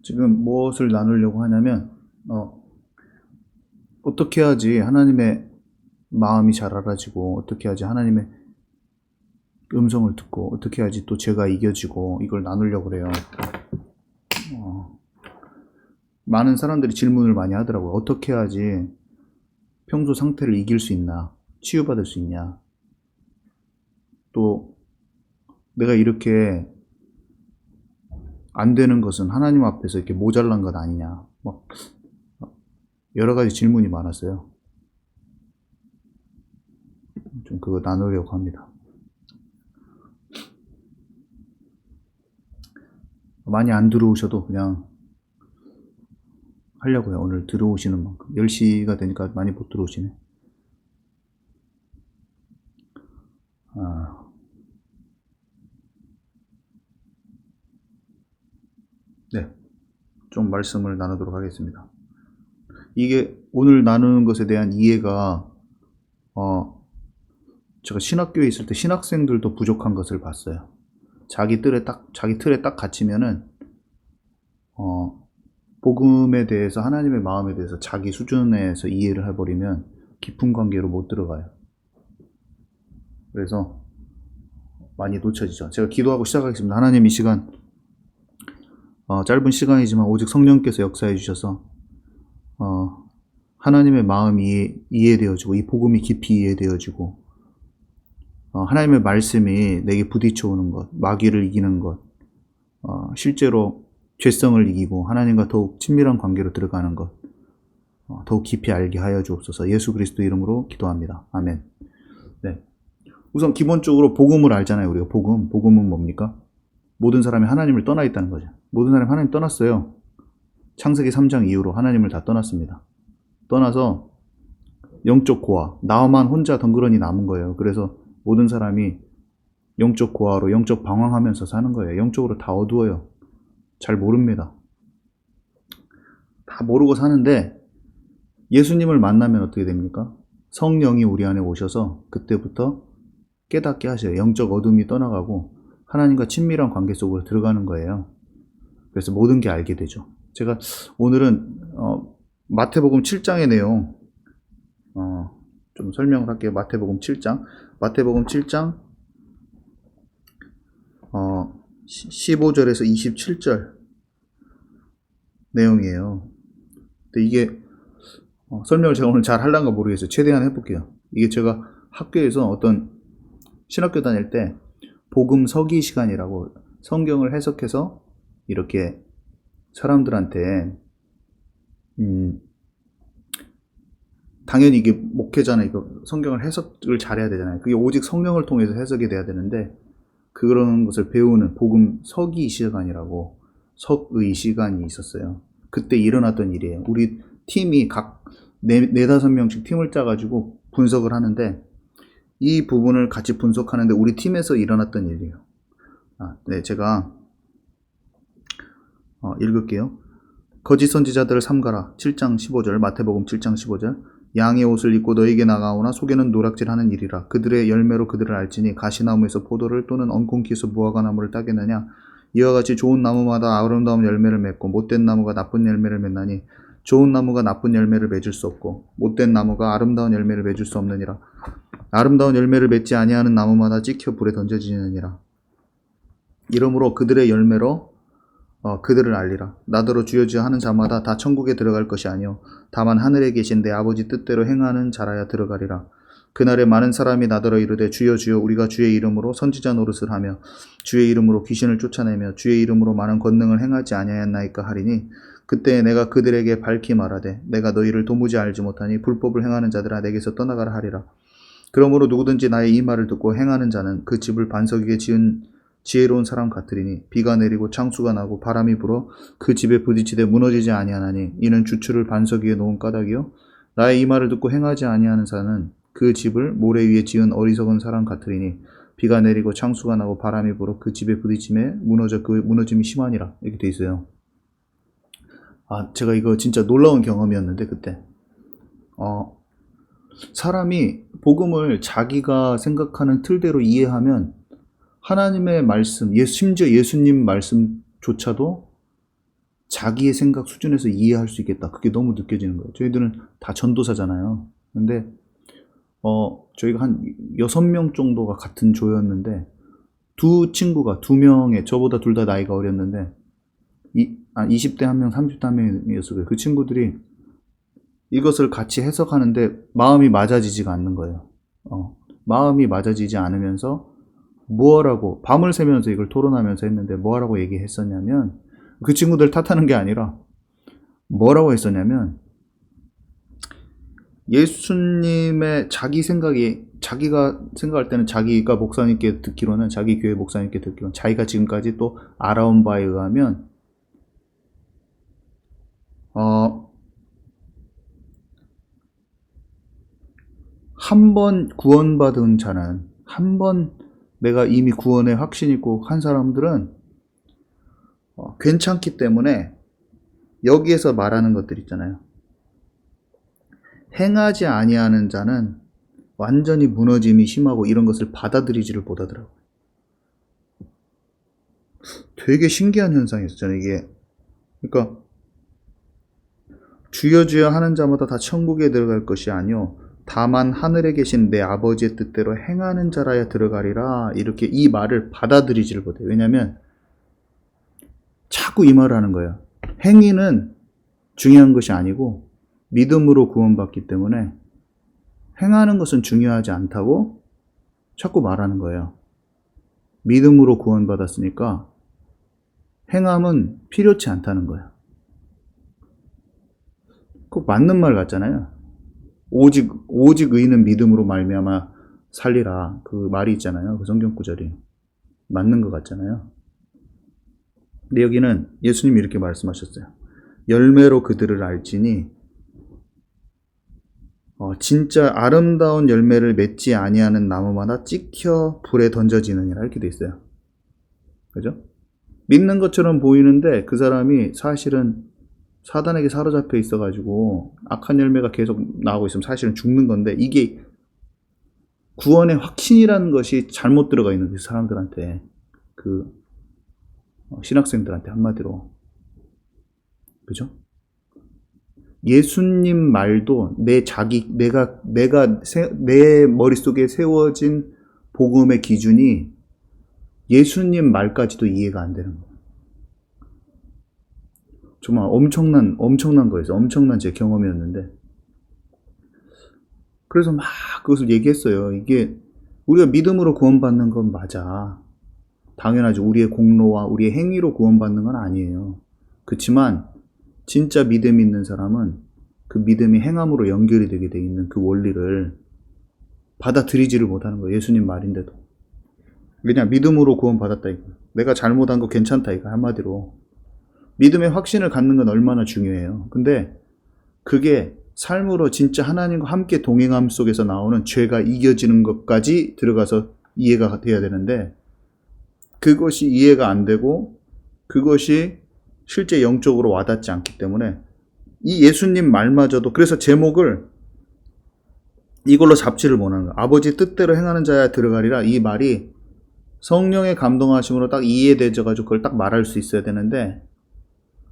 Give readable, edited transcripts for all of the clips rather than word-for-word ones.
지금 무엇을 나누려고 하냐면, 어떻게 해야지 하나님의 마음이 잘 알아지고, 어떻게 해야지 하나님의 음성을 듣고, 어떻게 해야지 또 제가 이겨지고, 이걸 나누려고 그래요. 많은 사람들이 질문을 많이 하더라고요. 어떻게 해야지 평소 상태를 이길 수 있나? 치유받을 수 있냐? 또 내가 이렇게 안 되는 것은 하나님 앞에서 이렇게 모자란 것 아니냐? 막 여러 가지 질문이 많았어요. 좀 그거 나누려고 합니다. 많이 안 들어오셔도 그냥 하려고요. 오늘 들어오시는 만큼. 10시가 되니까 많이 못 들어오시네. 네. 좀 말씀을 나누도록 하겠습니다. 이게 오늘 나누는 것에 대한 이해가, 제가 신학교에 있을 때 신학생들도 부족한 것을 봤어요. 자기 틀에 딱 갇히면은, 복음에 대해서, 하나님의 마음에 대해서 자기 수준에서 이해를 해버리면 깊은 관계로 못 들어가요. 그래서 많이 놓쳐지죠. 제가 기도하고 시작하겠습니다. 하나님, 이 시간, 짧은 시간이지만 오직 성령께서 역사해 주셔서, 하나님의 마음이 이해되어지고, 이 복음이 깊이 이해되어지고, 하나님의 말씀이 내게 부딪혀 오는 것, 마귀를 이기는 것, 실제로 죄성을 이기고 하나님과 더욱 친밀한 관계로 들어가는 것, 더욱 깊이 알게 하여 주옵소서. 예수 그리스도 이름으로 기도합니다. 아멘. 네. 우선 기본적으로 복음을 알잖아요. 우리가 복음은 뭡니까? 모든 사람이 하나님을 떠나 있다는 거죠. 모든 사람이 하나님 떠났어요. 창세기 3장 이후로 하나님을 다 떠났습니다. 떠나서 영적 고아, 나만 혼자 덩그러니 남은 거예요. 그래서 모든 사람이 영적 고아로 영적 방황하면서 사는 거예요. 영적으로 다 어두워요. 잘 모릅니다. 다 모르고 사는데, 예수님을 만나면 어떻게 됩니까? 성령이 우리 안에 오셔서 그때부터 깨닫게 하셔요. 영적 어둠이 떠나가고 하나님과 친밀한 관계 속으로 들어가는 거예요. 그래서 모든 게 알게 되죠. 제가 오늘은 마태복음 7장의 내용 좀 설명을 할게요. 마태복음 7장 15절에서 27절 내용이에요. 근데 이게 설명을 제가 오늘 잘 하려는가 모르겠어요. 최대한 해볼게요. 이게 제가 학교에서 어떤 신학교 다닐 때 복음 서기 시간이라고 성경을 해석해서 이렇게 사람들한테, 당연히 이게 목회자는 이거 성경을 해석을 잘해야 되잖아요. 그게 오직 성령을 통해서 해석이 돼야 되는데, 그런 것을 배우는 복음 서기 시간이라고, 석의 시간이 있었어요. 그때 일어났던 일이에요. 우리 팀이 각 4-5명씩 팀을 짜가지고 분석을 하는데, 이 부분을 같이 분석하는데 우리 팀에서 일어났던 일이에요. 네, 제가 읽을게요. 거짓 선지자들을 삼가라. 7장 15절, 마태복음 7장 15절. 양의 옷을 입고 너에게 나가오나 속에는 노략질하는 일이라. 그들의 열매로 그들을 알지니 가시나무에서 포도를 또는 엉겅퀴에서 무화과나무를 따겠느냐. 이와 같이 좋은 나무마다 아름다운 열매를 맺고 못된 나무가 나쁜 열매를 맺나니 좋은 나무가 나쁜 열매를 맺을 수 없고 못된 나무가 아름다운 열매를 맺을 수 없느니라. 아름다운 열매를 맺지 아니하는 나무마다 찍혀 불에 던져지느니라. 이러므로 그들의 열매로 그들을 알리라. 나더러 주여 주여 하는 자마다 다 천국에 들어갈 것이 아니요 다만 하늘에 계신 내 아버지 뜻대로 행하는 자라야 들어가리라. 그날에 많은 사람이 나더러 이르되 주여 주여 우리가 주의 이름으로 선지자 노릇을 하며 주의 이름으로 귀신을 쫓아내며 주의 이름으로 많은 권능을 행하지 아니하였나이까 하리니, 그때 내가 그들에게 밝히 말하되 내가 너희를 도무지 알지 못하니 불법을 행하는 자들아 내게서 떠나가라 하리라. 그러므로 누구든지 나의 이 말을 듣고 행하는 자는 그 집을 반석 위에 지은 지혜로운 사람 같으리니, 비가 내리고 창수가 나고 바람이 불어 그 집에 부딪히되 무너지지 아니하나니 이는 주추를 반석 위에 놓은 까닭이요 나의 이 말을 듣고 행하지 아니하는 자는 그 집을 모래 위에 지은 어리석은 사람 같으리니, 비가 내리고 창수가 나고 바람이 불어 그 집에 부딪힘에 무너져 그 무너짐이 심하니라. 이렇게 돼 있어요. 제가 이거 진짜 놀라운 경험이었는데, 그때 사람이 복음을 자기가 생각하는 틀대로 이해하면 하나님의 말씀, 심지어 예수님 말씀조차도 자기의 생각 수준에서 이해할 수 있겠다. 그게 너무 느껴지는 거예요. 저희들은 다 전도사잖아요. 근데 저희가 한 6명 정도가 같은 조였는데 두 친구가 2명에 저보다 둘 다 나이가 어렸는데 20대 한 명, 30대 한 명이었어요. 그 친구들이 이것을 같이 해석하는데 마음이 맞아지지가 않는 거예요. 마음이 맞아지지 않으면서 뭐하라고 밤을 새면서 이걸 토론하면서 했는데 뭐하라고 얘기했었냐면 그 친구들 탓하는 게 아니라 뭐라고 했었냐면 예수님의 자기 생각이 자기가 생각할 때는 자기가 목사님께 듣기로는 자기 교회 목사님께 듣기로는 자기가 지금까지 또 알아온 바에 의하면 한 번 구원받은 자는 한 번 내가 이미 구원의 확신 있고 한 사람들은 괜찮기 때문에 여기에서 말하는 것들 있잖아요. 행하지 아니하는 자는 완전히 무너짐이 심하고 이런 것을 받아들이지를 못하더라고요. 되게 신기한 현상이었잖아요, 이게. 그러니까 주여 주여 하는 자마다 다 천국에 들어갈 것이 아니요 다만 하늘에 계신 내 아버지의 뜻대로 행하는 자라야 들어가리라. 이렇게 이 말을 받아들이지를 못해요. 왜냐하면 자꾸 이 말을 하는 거예요. 행위는 중요한 것이 아니고 믿음으로 구원받기 때문에 행하는 것은 중요하지 않다고 자꾸 말하는 거예요. 믿음으로 구원받았으니까 행함은 필요치 않다는 거예요. 꼭 맞는 말 같잖아요. 오직 의인은 믿음으로 말미암아 살리라. 그 말이 있잖아요. 그 성경 구절이 맞는 것 같잖아요. 근데 여기는 예수님이 이렇게 말씀하셨어요. 열매로 그들을 알지니 진짜 아름다운 열매를 맺지 아니하는 나무마다 찍혀 불에 던져지느니라 이렇게 돼 있어요. 그죠? 믿는 것처럼 보이는데 그 사람이 사실은 사단에게 사로잡혀 있어가지고 악한 열매가 계속 나오고 있으면 사실은 죽는 건데 이게 구원의 확신이라는 것이 잘못 들어가 있는 그 사람들한테 그 신학생들한테 한마디로 그죠? 예수님 말도 내가 내 머릿속에 세워진 복음의 기준이 예수님 말까지도 이해가 안 되는 거예요. 정말 엄청난 거였어요. 엄청난 제 경험이었는데. 그래서 막 그것을 얘기했어요. 이게 우리가 믿음으로 구원받는 건 맞아. 당연하죠. 우리의 공로와 우리의 행위로 구원받는 건 아니에요. 그렇지만 진짜 믿음이 있는 사람은 그 믿음이 행함으로 연결이 되게 돼 있는 그 원리를 받아들이지를 못하는 거예요. 예수님 말인데도. 그냥 믿음으로 구원받았다 이거. 내가 잘못한 거 괜찮다 이거 한마디로. 믿음의 확신을 갖는 건 얼마나 중요해요. 근데 그게 삶으로 진짜 하나님과 함께 동행함 속에서 나오는 죄가 이겨지는 것까지 들어가서 이해가 돼야 되는데 그것이 이해가 안 되고 그것이 실제 영적으로 와닿지 않기 때문에 이 예수님 말마저도 그래서 제목을 이걸로 잡지를 못하는 거예요. 아버지 뜻대로 행하는 자야 들어가리라. 이 말이 성령의 감동하심으로 딱 이해되져가지고 그걸 딱 말할 수 있어야 되는데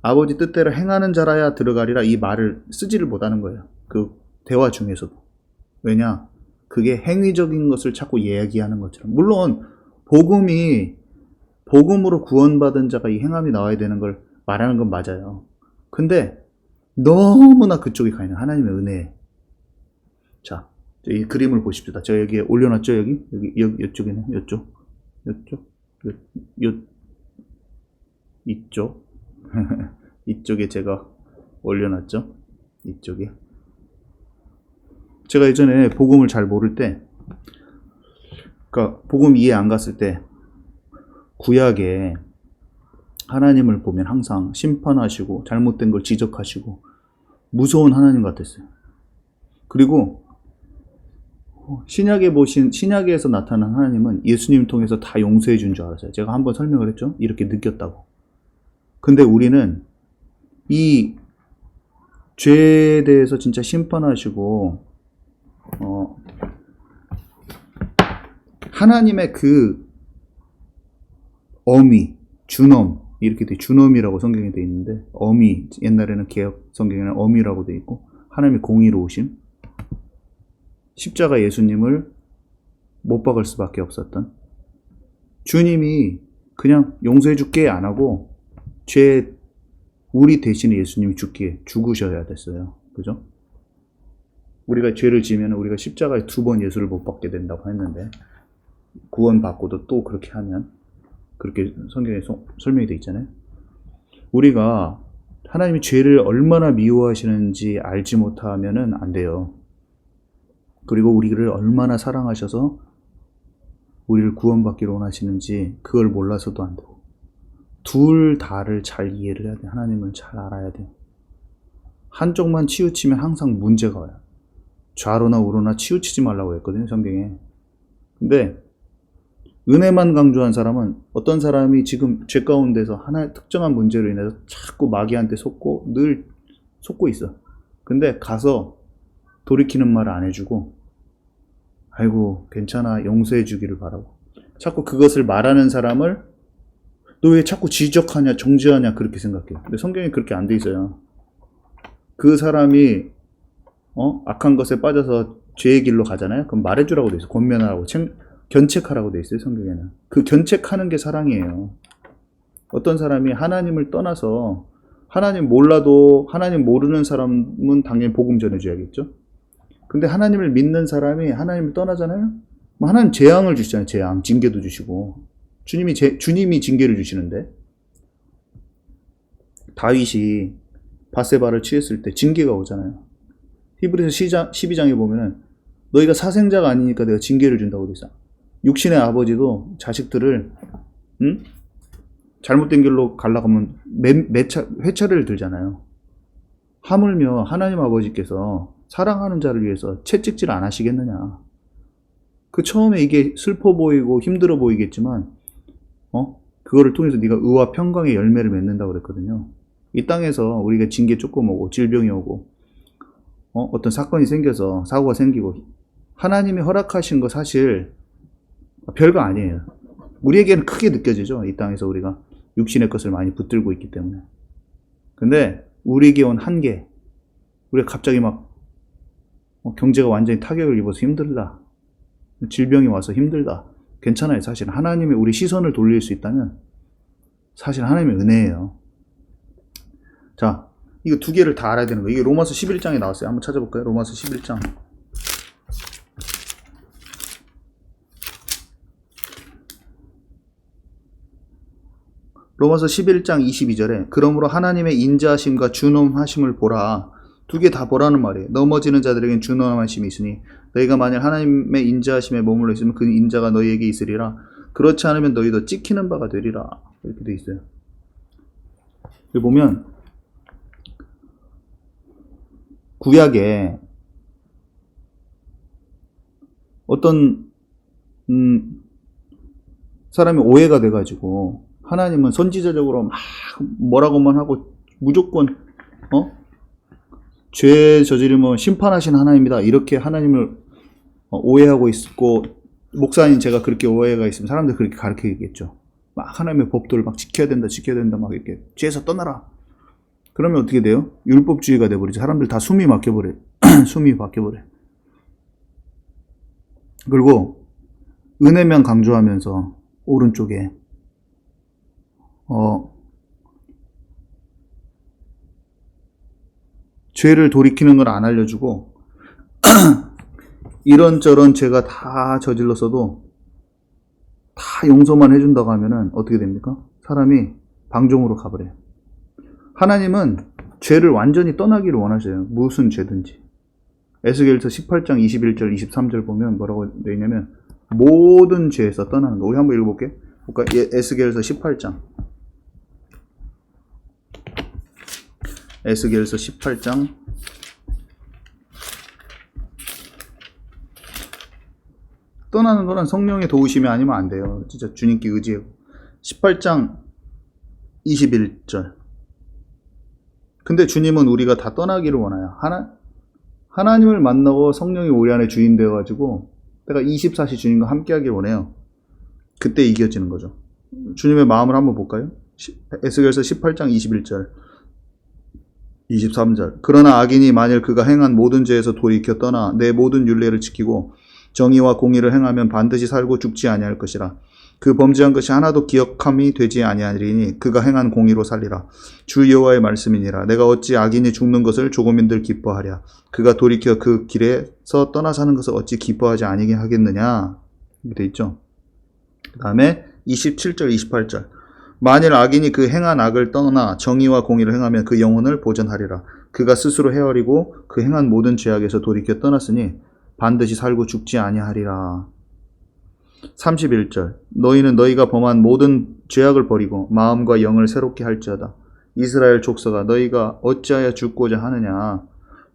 아버지 뜻대로 행하는 자라야 들어가리라 이 말을 쓰지를 못하는 거예요. 그 대화 중에서도. 왜냐? 그게 행위적인 것을 자꾸 이야기하는 것처럼. 물론 복음으로 구원받은 자가 이 행함이 나와야 되는 걸 말하는 건 맞아요. 근데 너무나 그쪽이 가 있는 하나님의 은혜. 자, 이 그림을 보십시다. 제가 여기에 올려놨죠? 여기 이쪽이네. 이쪽. 이쪽에 제가 올려놨죠. 이쪽에. 제가 예전에 복음을 잘 모를 때, 그러니까 복음 이해 안 갔을 때 구약에 하나님을 보면 항상 심판하시고 잘못된 걸 지적하시고 무서운 하나님 같았어요. 그리고 신약에서 나타난 하나님은 예수님 통해서 다 용서해 준 줄 알았어요. 제가 한번 설명을 했죠. 이렇게 느꼈다고. 근데 우리는 이 죄에 대해서 진짜 심판하시고 하나님의 그 어미, 준엄 이렇게 돼. 준엄이라고 성경에 돼 있는데, 어미, 옛날에는 개혁 성경에는 어미라고 돼 있고, 하나님의 공의로우심, 십자가 예수님을 못 박을 수밖에 없었던, 주님이 그냥 용서해줄게 안 하고 우리 대신에 예수님이 죽으셔야 됐어요. 그죠? 우리가 죄를 지면 우리가 십자가에 2번 예수를 못 받게 된다고 했는데, 구원받고도 또 그렇게 하면, 그렇게 성경에 설명이 돼 있잖아요. 우리가 하나님이 죄를 얼마나 미워하시는지 알지 못하면은 안 돼요. 그리고 우리를 얼마나 사랑하셔서 우리를 구원받기를 원하시는지 그걸 몰라서도 안 되고, 둘 다를 잘 이해를 해야 돼. 하나님을 잘 알아야 돼. 한쪽만 치우치면 항상 문제가 와요. 좌로나 우로나 치우치지 말라고 했거든요, 성경에. 근데 은혜만 강조한 사람은, 어떤 사람이 지금 죄 가운데서 하나의 특정한 문제로 인해서 자꾸 마귀한테 늘 속고 있어. 근데 가서 돌이키는 말 안 해주고, 아이고 괜찮아 용서해 주기를 바라고, 자꾸 그것을 말하는 사람을 너 왜 자꾸 지적하냐 정죄하냐 그렇게 생각해요. 근데 성경에 그렇게 안 돼 있어요. 그 사람이 악한 것에 빠져서 죄의 길로 가잖아요. 그럼 말해주라고 돼 있어요. 권면하라고, 견책하라고 돼 있어요, 성경에는. 그 견책하는 게 사랑이에요. 어떤 사람이 하나님을 떠나서, 하나님 몰라도, 하나님 모르는 사람은 당연히 복음 전해줘야겠죠. 근데 하나님을 믿는 사람이 하나님을 떠나잖아요. 하나님 재앙을 주시잖아요. 재앙, 징계도 주시고. 주님이 징계를 주시는데, 다윗이 밧세바를 취했을 때 징계가 오잖아요. 히브리서 12장에 보면은 너희가 사생자가 아니니까 내가 징계를 준다고 돼 있어. 육신의 아버지도 자식들을 잘못된 길로 가려고 하면 회차를 들잖아요. 하물며 하나님 아버지께서 사랑하는 자를 위해서 채찍질 안 하시겠느냐. 그 처음에 이게 슬퍼 보이고 힘들어 보이겠지만 그거를 통해서 네가 의와 평강의 열매를 맺는다고 그랬거든요. 이 땅에서 우리가 징계 조금 오고 질병이 오고 어떤 사건이 생겨서 사고가 생기고, 하나님이 허락하신 거 사실 별거 아니에요. 우리에게는 크게 느껴지죠. 이 땅에서 우리가 육신의 것을 많이 붙들고 있기 때문에. 근데 우리에게 온 한계, 우리가 갑자기 막 경제가 완전히 타격을 입어서 힘들다, 질병이 와서 힘들다, 괜찮아요. 사실 하나님이 우리 시선을 돌릴 수 있다면 사실 하나님의 은혜예요. 자, 이거 두 개를 다 알아야 되는 거예요. 이게 로마서 11장에 나왔어요. 한번 찾아볼까요? 로마서 11장. 로마서 11장 22절에 그러므로 하나님의 인자하심과 준엄하심을 보라. 두 개 다 보라는 말이에요. 넘어지는 자들에겐 준엄하심이 있으니 너희가 만일 하나님의 인자하심에 머물러 있으면 그 인자가 너희에게 있으리라. 그렇지 않으면 너희도 찍히는 바가 되리라. 이렇게 돼 있어요. 여기 보면 구약에 어떤 사람이 오해가 돼가지고 하나님은 선지자적으로 막 뭐라고만 하고 무조건 죄 저지르면 심판하신 하나님이다, 이렇게 하나님을 오해하고 있고, 목사님 제가 그렇게 오해가 있으면 사람들 그렇게 가르치겠죠. 막 하나님의 법도를 막 지켜야 된다 막 이렇게 죄에서 떠나라. 그러면 어떻게 돼요? 율법주의가 돼버리죠. 사람들 다 숨이 막혀버려요. 숨이 막혀버려요. 그리고 은혜만 강조하면서 오른쪽에 죄를 돌이키는 걸 안 알려주고 이런저런 죄가 다 저질렀어도 다 용서만 해준다고 하면은 어떻게 됩니까? 사람이 방종으로 가버려요. 하나님은 죄를 완전히 떠나기를 원하셔요. 무슨 죄든지. 에스겔서 18장 21절 23절 보면 뭐라고 되어 있냐면 모든 죄에서 떠나는 거. 우리 한번 읽어볼게요. 에스겔서 18장. 에스겔서 18장 떠나는 거는 성령의 도우심이 아니면 안 돼요. 진짜 주님께 의지하고. 18장 21절. 근데 주님은 우리가 다 떠나기를 원해요. 하나님을 만나고 성령이 우리 안에 주인 되어가지고 내가 24시 주님과 함께 하길 원해요. 그때 이겨지는 거죠. 주님의 마음을 한번 볼까요? 에스겔서 18장 21절 23절 그러나 악인이 만일 그가 행한 모든 죄에서 돌이켜 떠나 내 모든 율례를 지키고 정의와 공의를 행하면 반드시 살고 죽지 아니할 것이라. 그 범죄한 것이 하나도 기억함이 되지 아니하리니 그가 행한 공의로 살리라. 주 여호와의 말씀이니라. 내가 어찌 악인이 죽는 것을 조금인들 기뻐하랴. 그가 돌이켜 그 길에서 떠나 사는 것을 어찌 기뻐하지 아니게 하겠느냐. 이렇게 돼 있죠. 그 다음에 27절 28절 만일 악인이 그 행한 악을 떠나 정의와 공의를 행하면 그 영혼을 보전하리라. 그가 스스로 헤아리고 그 행한 모든 죄악에서 돌이켜 떠났으니 반드시 살고 죽지 아니하리라. 31절 너희는 너희가 범한 모든 죄악을 버리고 마음과 영을 새롭게 할지어다. 이스라엘 족속아 너희가 어찌하여 죽고자 하느냐.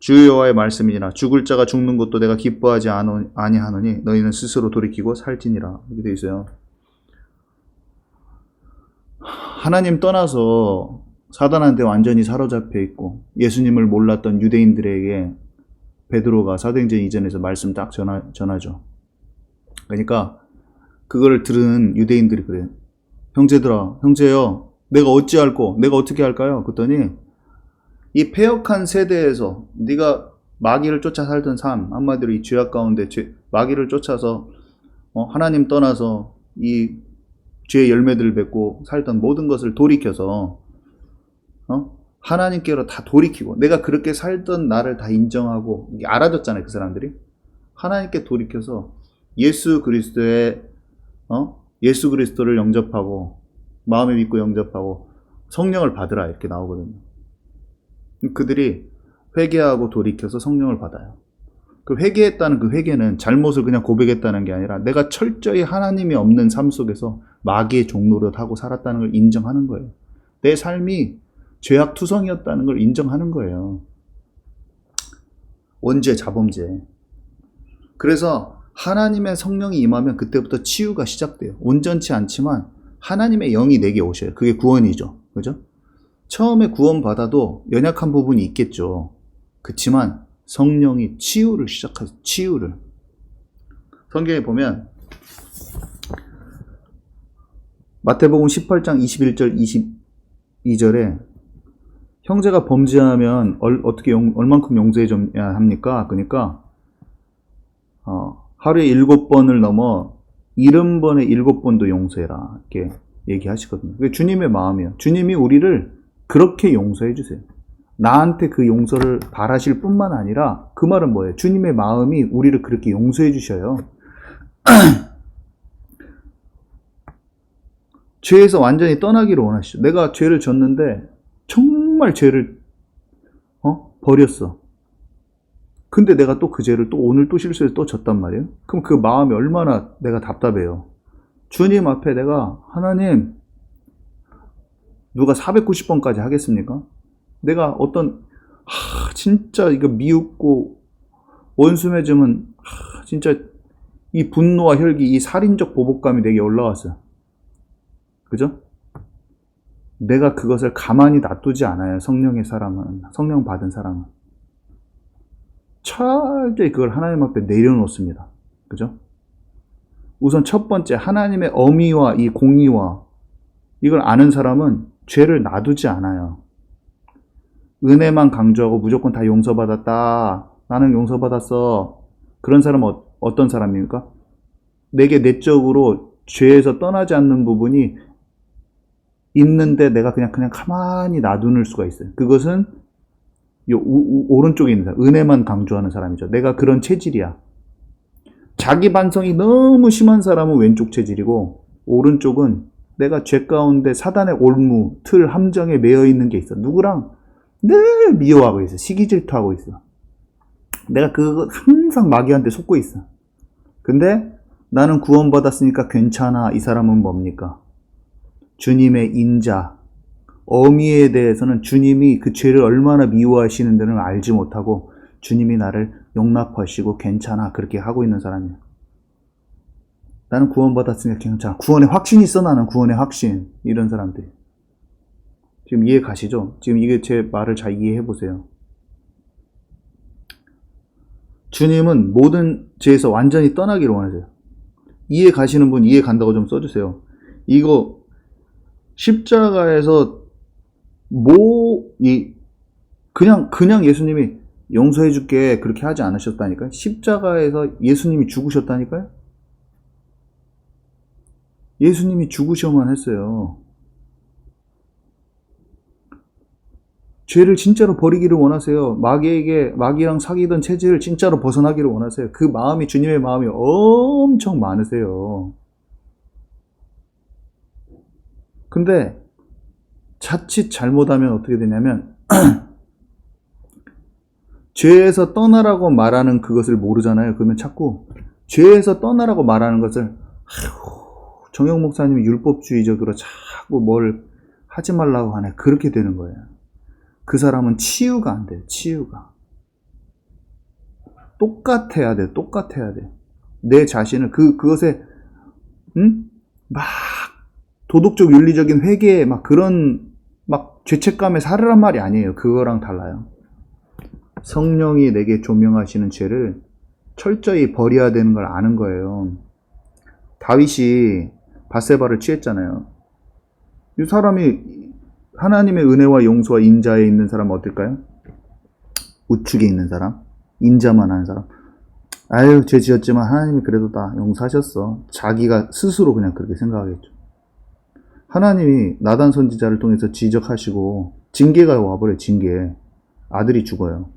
주 여호와의 말씀이니라. 죽을 자가 죽는 것도 내가 기뻐하지 아니하노니 너희는 스스로 돌이키고 살지니라. 이렇게 되어 있어요. 하나님 떠나서 사단한테 완전히 사로잡혀 있고 예수님을 몰랐던 유대인들에게 베드로가 사도행전 이전에서 말씀 딱 전하죠. 그러니까 그걸 들은 유대인들이 그래요. 형제들아, 형제여, 내가 어찌할꼬? 내가 어떻게 할까요? 그랬더니 이 패역한 세대에서 네가 마귀를 쫓아 살던 삶, 한마디로 이 죄악 가운데 마귀를 쫓아서 하나님 떠나서 이 죄의 열매들을 맺고 살던 모든 것을 돌이켜서 하나님께로 다 돌이키고 내가 그렇게 살던 나를 다 인정하고 알아줬잖아요. 그 사람들이 하나님께 돌이켜서 예수 그리스도를 영접하고 마음에 믿고 영접하고 성령을 받으라 이렇게 나오거든요. 그들이 회개하고 돌이켜서 성령을 받아요. 그 회개했다는 그 회개는 잘못을 그냥 고백했다는 게 아니라 내가 철저히 하나님이 없는 삶 속에서 마귀의 종노릇하고 살았다는 걸 인정하는 거예요. 내 삶이 죄악 투성이었다는 걸 인정하는 거예요. 원죄, 자범죄. 그래서 하나님의 성령이 임하면 그때부터 치유가 시작돼요. 온전치 않지만 하나님의 영이 내게 오셔요. 그게 구원이죠. 그죠? 처음에 구원받아도 연약한 부분이 있겠죠. 그치만 성령이 치유를 시작하죠. 치유를. 성경에 보면 마태복음 18장 21절 22절에 형제가 범죄하면 어떻게 얼만큼 용서해줘야 합니까? 그러니까 하루에 7번을 넘어 70번에 7번도 용서해라 이렇게 얘기하시거든요. 그게 주님의 마음이에요. 주님이 우리를 그렇게 용서해 주세요. 나한테 그 용서를 바라실 뿐만 아니라 그 말은 뭐예요? 주님의 마음이 우리를 그렇게 용서해 주셔요. 죄에서 완전히 떠나기를 원하시죠. 내가 죄를 졌는데 정말 죄를 버렸어. 근데 내가 또 그 죄를 또 오늘 또 실수해서 또 졌단 말이에요. 그럼 그 마음이 얼마나 내가 답답해요. 주님 앞에 내가 하나님 누가 490번까지 하겠습니까? 내가 진짜 이거 미웃고 원수 맺으면 진짜 이 분노와 혈기, 이 살인적 보복감이 내게 올라왔어요. 그죠? 내가 그것을 가만히 놔두지 않아요. 성령의 사람은, 성령 받은 사람은. 철저히 그걸 하나님 앞에 내려놓습니다. 그죠? 우선 첫 번째, 하나님의 어미와 이 공의와 이걸 아는 사람은 죄를 놔두지 않아요. 은혜만 강조하고 무조건 다 용서받았다. 나는 용서받았어. 그런 사람은 어떤 사람입니까? 내게 내적으로 죄에서 떠나지 않는 부분이 있는데 내가 그냥 가만히 놔두는 수가 있어요. 그것은 오른쪽에 있는 사람, 은혜만 강조하는 사람이죠. 내가 그런 체질이야. 자기 반성이 너무 심한 사람은 왼쪽 체질이고 오른쪽은 내가 죄 가운데 사단의 올무, 틀, 함정에 매여 있는 게 있어. 누구랑 늘 미워하고 있어. 시기 질투하고 있어. 내가 그거 항상 마귀한테 속고 있어. 근데 나는 구원받았으니까 괜찮아. 이 사람은 뭡니까? 주님의 인자, 어미에 대해서는 주님이 그 죄를 얼마나 미워하시는지는 알지 못하고 주님이 나를 용납하시고 괜찮아 그렇게 하고 있는 사람이야. 나는 구원받았으니까 괜찮아. 구원의 확신이 있어. 나는 구원의 확신. 이런 사람들. 지금 이해 가시죠? 지금 이게 제 말을 잘 이해해 보세요. 주님은 모든 죄에서 완전히 떠나기를 원하세요. 이해 가시는 분 이해 간다고 좀 써주세요. 이거 십자가에서 그냥 예수님이 용서해줄게 그렇게 하지 않으셨다니까요. 십자가에서 예수님이 죽으셨다니까요. 예수님이 죽으셔만 했어요. 죄를 진짜로 버리기를 원하세요. 마귀랑 사귀던 체질을 진짜로 벗어나기를 원하세요. 그 마음이 주님의 마음이 엄청 많으세요. 근데 자칫 잘못하면 어떻게 되냐면 죄에서 떠나라고 말하는 그것을 모르잖아요. 그러면 자꾸 죄에서 떠나라고 말하는 것을 정영 목사님이 율법주의적으로 자꾸 뭘 하지 말라고 하네. 그렇게 되는 거예요. 그 사람은 치유가 안 돼요. 치유가. 똑같아야 돼. 똑같아야 돼. 내 자신을 그것에 막 도덕적 윤리적인 회개에 막 그런 막 죄책감에 살으란 말이 아니에요. 그거랑 달라요. 성령이 내게 조명하시는 죄를 철저히 버려야 되는 걸 아는 거예요. 다윗이 밧세바를 취했잖아요. 이 사람이 하나님의 은혜와 용서와 인자에 있는 사람은 어떨까요? 우측에 있는 사람, 인자만 하는 사람. 아유, 죄 지었지만 하나님이 그래도 다 용서하셨어. 자기가 스스로 그냥 그렇게 생각하겠죠. 하나님이 나단 선지자를 통해서 지적하시고 징계가 와버려요. 징계. 아들이 죽어요.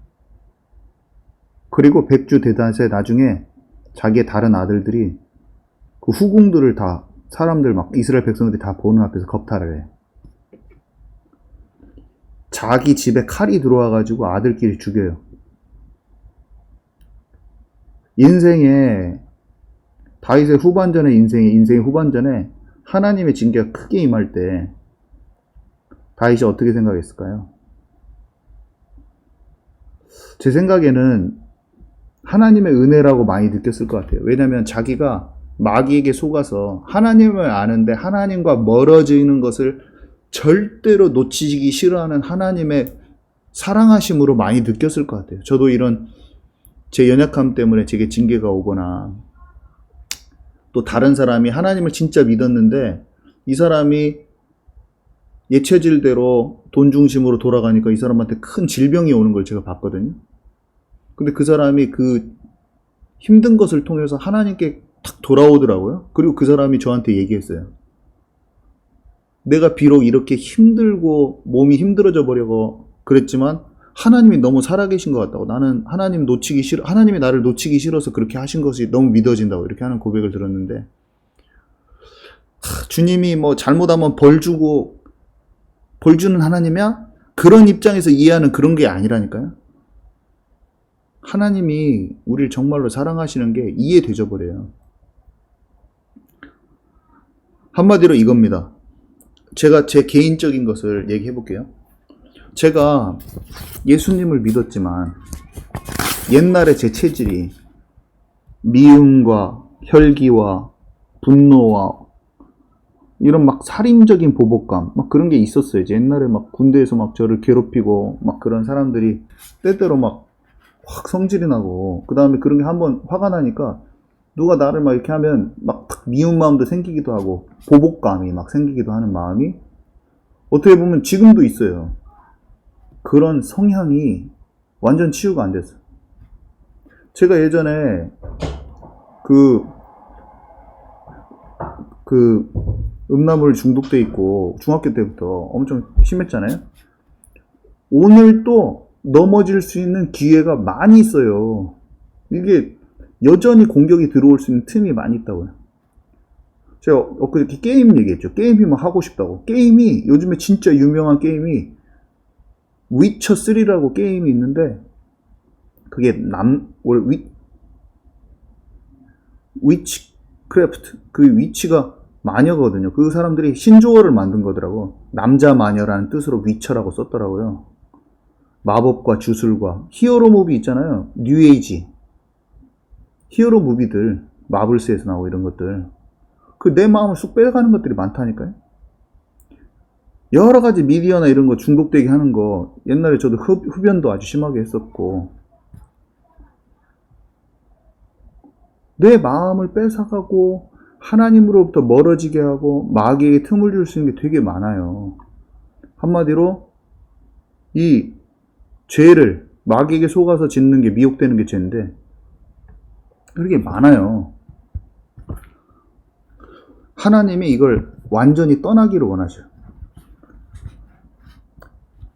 그리고 백주 대낮에 나중에 자기의 다른 아들들이 그 후궁들을 다 사람들 막 이스라엘 백성들이 다 보는 앞에서 겁탈을 해. 자기 집에 칼이 들어와가지고 아들끼리 죽여요. 인생의 다윗의 후반전의 인생의 후반전에 하나님의 징계가 크게 임할 때 다윗이 어떻게 생각했을까요? 제 생각에는 하나님의 은혜라고 많이 느꼈을 것 같아요. 왜냐하면 자기가 마귀에게 속아서 하나님을 아는데 하나님과 멀어지는 것을 절대로 놓치기 싫어하는 하나님의 사랑하심으로 많이 느꼈을 것 같아요. 저도 이런 제 연약함 때문에 제게 징계가 오거나 또 다른 사람이 하나님을 진짜 믿었는데 이 사람이 예체질대로 돈 중심으로 돌아가니까 이 사람한테 큰 질병이 오는 걸 제가 봤거든요. 근데 그 사람이 그 힘든 것을 통해서 하나님께 탁 돌아오더라고요. 그리고 그 사람이 저한테 얘기했어요. 내가 비록 이렇게 힘들고 몸이 힘들어져 버려고 그랬지만 하나님이 너무 살아계신 것 같다고. 나는 하나님이 나를 놓치기 싫어서 그렇게 하신 것이 너무 믿어진다고 이렇게 하는 고백을 들었는데 주님이 뭐 잘못하면 벌 주는 하나님이야? 그런 입장에서 이해하는 그런 게 아니라니까요. 하나님이 우리를 정말로 사랑하시는 게 이해되져 버려요. 한마디로 이겁니다. 제가 제 개인적인 것을 얘기해 볼게요. 제가 예수님을 믿었지만 옛날에 제 체질이 미움과 혈기와 분노와 이런 막 살인적인 보복감 막 그런 게 있었어요. 이제 옛날에 막 군대에서 막 저를 괴롭히고 막 그런 사람들이 때때로 막 확 성질이 나고 그 다음에 그런 게 한번 화가 나니까 누가 나를 막 이렇게 하면 막 미운 마음도 생기기도 하고 보복감이 막 생기기도 하는 마음이 어떻게 보면 지금도 있어요. 그런 성향이 완전 치유가 안 됐어요. 제가 예전에 음란물 중독돼 있고 중학교 때부터 엄청 심했잖아요. 오늘 또 넘어질 수 있는 기회가 많이 있어요. 이게 여전히 공격이 들어올 수 있는 틈이 많이 있다고요. 제가 엊그저께 게임 얘기했죠. 게임이 막 하고 싶다고. 게임이 요즘에 진짜 유명한 게임이 위쳐3라고 게임이 있는데 그게 위치크래프트 그 위치가 마녀거든요. 그 사람들이 신조어를 만든 거더라고. 남자 마녀라는 뜻으로 위쳐라고 썼더라고요. 마법과 주술과 히어로 무비 있잖아요. 뉴에이지 히어로 무비들 마블스에서 나오고 이런 것들 그 내 마음을 쑥 빼가는 것들이 많다니까요. 여러 가지 미디어나 이런 거 중독되게 하는 거 옛날에 저도 흡연도 아주 심하게 했었고 내 마음을 뺏어가고 하나님으로부터 멀어지게 하고 마귀에게 틈을 줄 수 있는 게 되게 많아요. 한마디로 이 죄를 마귀에게 속아서 짓는 게 미혹되는 게 죄인데 그렇게 많아요. 하나님이 이걸 완전히 떠나기를 원하셔요.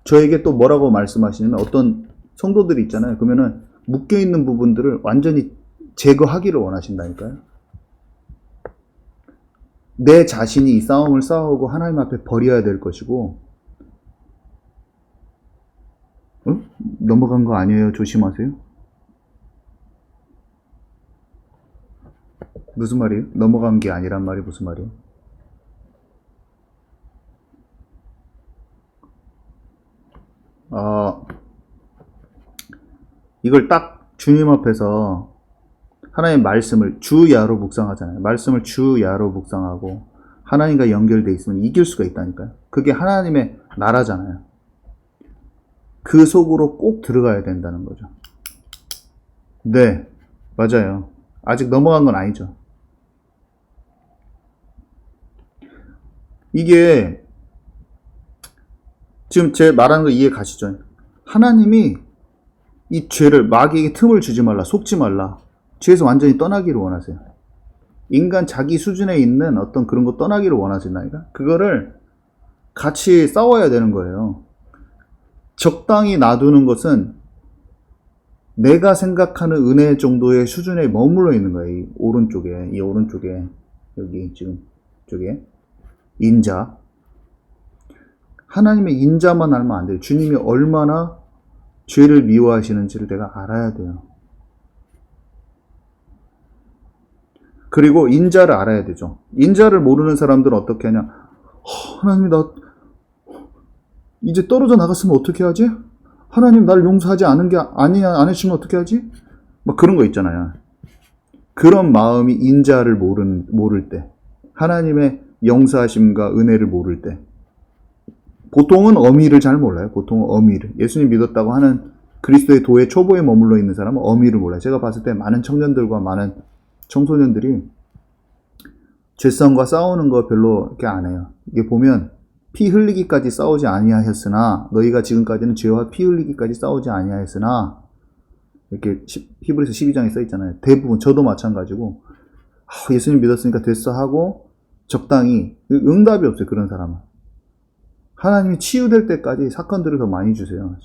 저에게 또 뭐라고 말씀하시냐면 어떤 성도들이 있잖아요. 그러면은 묶여있는 부분들을 완전히 제거하기를 원하신다니까요. 내 자신이 이 싸움을 싸우고 하나님 앞에 버려야 될 것이고 넘어간 거 아니에요. 조심하세요. 무슨 말이에요? 넘어간 게 아니란 말이 무슨 말이에요? 이걸 딱 주님 앞에서 하나님의 말씀을 주야로 묵상하잖아요. 말씀을 주야로 묵상하고 하나님과 연결되어 있으면 이길 수가 있다니까요. 그게 하나님의 나라잖아요. 그 속으로 꼭 들어가야 된다는 거죠. 네, 맞아요. 아직 넘어간 건 아니죠. 이게 지금 제 말하는 거 이해 가시죠? 하나님이 이 죄를 마귀에게 틈을 주지 말라, 속지 말라. 죄에서 완전히 떠나기를 원하세요. 인간 자기 수준에 있는 어떤 그런 거 떠나기를 원하신다니까? 그거를 같이 싸워야 되는 거예요. 적당히 놔두는 것은 내가 생각하는 은혜 정도의 수준에 머물러 있는 거예요. 이 오른쪽에, 여기 지금 쪽에 인자. 하나님의 인자만 알면 안 돼요. 주님이 얼마나 죄를 미워하시는지를 내가 알아야 돼요. 그리고 인자를 알아야 되죠. 인자를 모르는 사람들은 어떻게 하냐? 하나님이 나 이제 떨어져 나갔으면 어떻게 하지? 하나님 날 용서하지 않은 게 아니야, 안 해주면 어떻게 하지? 막 그런 거 있잖아요. 그런 마음이 인자를 모를 때, 하나님의 영사하심과 은혜를 모를 때, 보통은 어미를 잘 몰라요. 보통은 어미를. 예수님 믿었다고 하는 그리스도의 도의 초보에 머물러 있는 사람은 어미를 몰라요. 제가 봤을 때 많은 청년들과 많은 청소년들이 죄성과 싸우는 거 별로 이렇게 안 해요. 이게 보면 피 흘리기까지 싸우지 아니하였으나 너희가 지금까지는 죄와 피 흘리기까지 싸우지 아니하였으나 이렇게 히브리서 12장에 써 있잖아요. 대부분 저도 마찬가지고 예수님 믿었으니까 됐어 하고 적당히 응답이 없어요. 그런 사람은. 하나님이 치유될 때까지 사건들을 더 많이 주세요.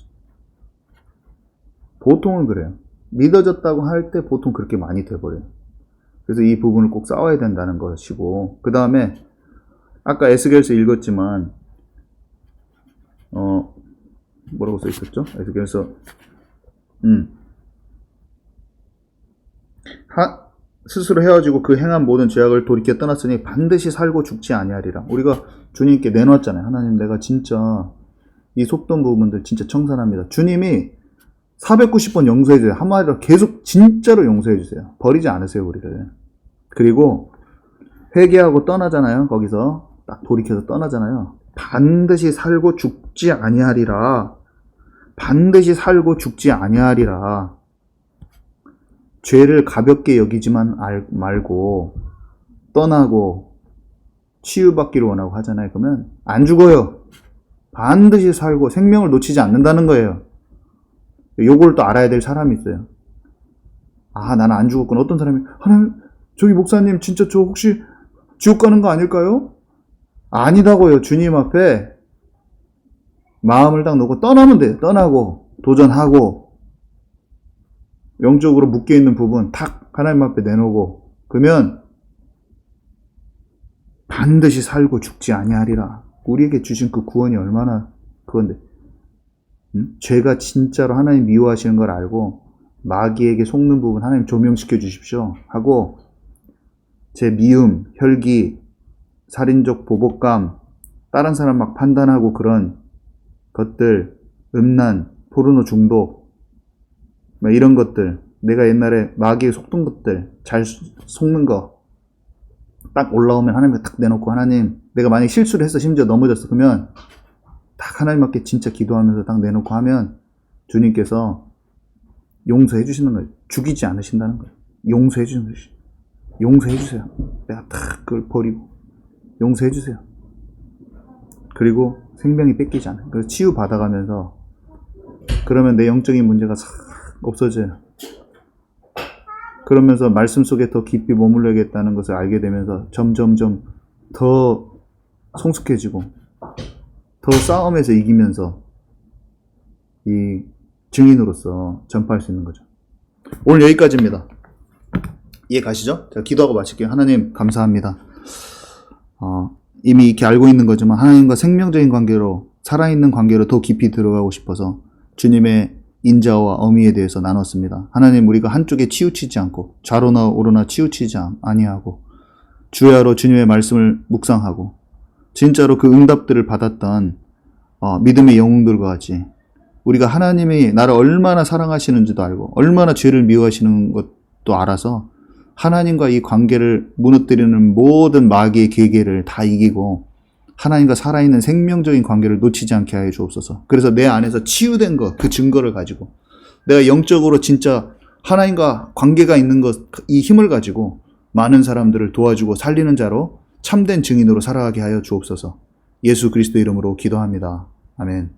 보통은 그래요. 믿어졌다고 할 때 보통 그렇게 많이 돼버려요. 그래서 이 부분을 꼭 싸워야 된다는 것이고, 그 다음에 아까 에스겔서 읽었지만 뭐라고 써 있었죠? 에스겔서 스스로 헤어지고 그 행한 모든 죄악을 돌이켜 떠났으니 반드시 살고 죽지 아니하리라. 우리가 주님께 내놓았잖아요. 하나님 내가 진짜 이 속던 부분들 진짜 청산합니다. 주님이 490번 용서해줘요. 한마디로 계속 진짜로 용서해주세요. 버리지 않으세요 우리를. 그리고 회개하고 떠나잖아요. 거기서 딱 돌이켜서 떠나잖아요. 반드시 살고 죽지 아니하리라. 반드시 살고 죽지 아니하리라. 죄를 가볍게 여기지만 말고 떠나고 치유받기를 원하고 하잖아요. 그러면 안 죽어요. 반드시 살고 생명을 놓치지 않는다는 거예요. 요걸 또 알아야 될 사람이 있어요. 나는 안 죽었구나. 어떤 사람이 하나님 저기 목사님 진짜 저 혹시 지옥 가는 거 아닐까요? 아니다고요. 주님 앞에 마음을 딱 놓고 떠나면 돼요. 떠나고 도전하고 영적으로 묶여있는 부분 탁 하나님 앞에 내놓고 그러면 반드시 살고 죽지 아니하리라. 우리에게 주신 그 구원이 얼마나 그건데 죄가 진짜로 하나님 미워하시는 걸 알고 마귀에게 속는 부분 하나님 조명시켜 주십시오 하고 제 미움, 혈기, 살인적 보복감, 다른 사람 막 판단하고 그런 것들, 음란, 포르노 중독 이런 것들, 내가 옛날에 마귀에 속던 것들, 잘 속는 거 딱 올라오면 하나님께 딱 내놓고 하나님 내가 만약에 실수를 했어 심지어 넘어졌어 그러면 딱 하나님 앞에 진짜 기도하면서 딱 내놓고 하면 주님께서 용서해 주시는 거예요. 죽이지 않으신다는 거예요. 용서해 주시는 거예요. 용서해 주세요. 내가 다 그걸 버리고 용서해 주세요. 그리고 생명이 뺏기지 않아요. 그래서 치유 받아가면서 그러면 내 영적인 문제가 싹 없어져요. 그러면서 말씀 속에 더 깊이 머물러야겠다는 것을 알게 되면서 점점점 더 성숙해지고 더 싸움에서 이기면서 이 증인으로서 전파할 수 있는 거죠. 오늘 여기까지입니다. 이해 가시죠? 제가 기도하고 마칠게요. 하나님 감사합니다. 이미 이렇게 알고 있는 거지만 하나님과 생명적인 관계로 살아있는 관계로 더 깊이 들어가고 싶어서 주님의 인자와 어미에 대해서 나눴습니다. 하나님 우리가 한쪽에 치우치지 않고 좌로나 우로나 치우치지 아니하고 주야로 주님의 말씀을 묵상하고 진짜로 그 응답들을 받았던 믿음의 영웅들과 같이 우리가 하나님이 나를 얼마나 사랑하시는지도 알고 얼마나 죄를 미워하시는 것도 알아서 하나님과 이 관계를 무너뜨리는 모든 마귀의 계계를 다 이기고 하나님과 살아있는 생명적인 관계를 놓치지 않게 하여 주옵소서. 그래서 내 안에서 치유된 것, 그 증거를 가지고 내가 영적으로 진짜 하나님과 관계가 있는 것, 이 힘을 가지고 많은 사람들을 도와주고 살리는 자로 참된 증인으로 살아가게 하여 주옵소서. 예수 그리스도 이름으로 기도합니다. 아멘.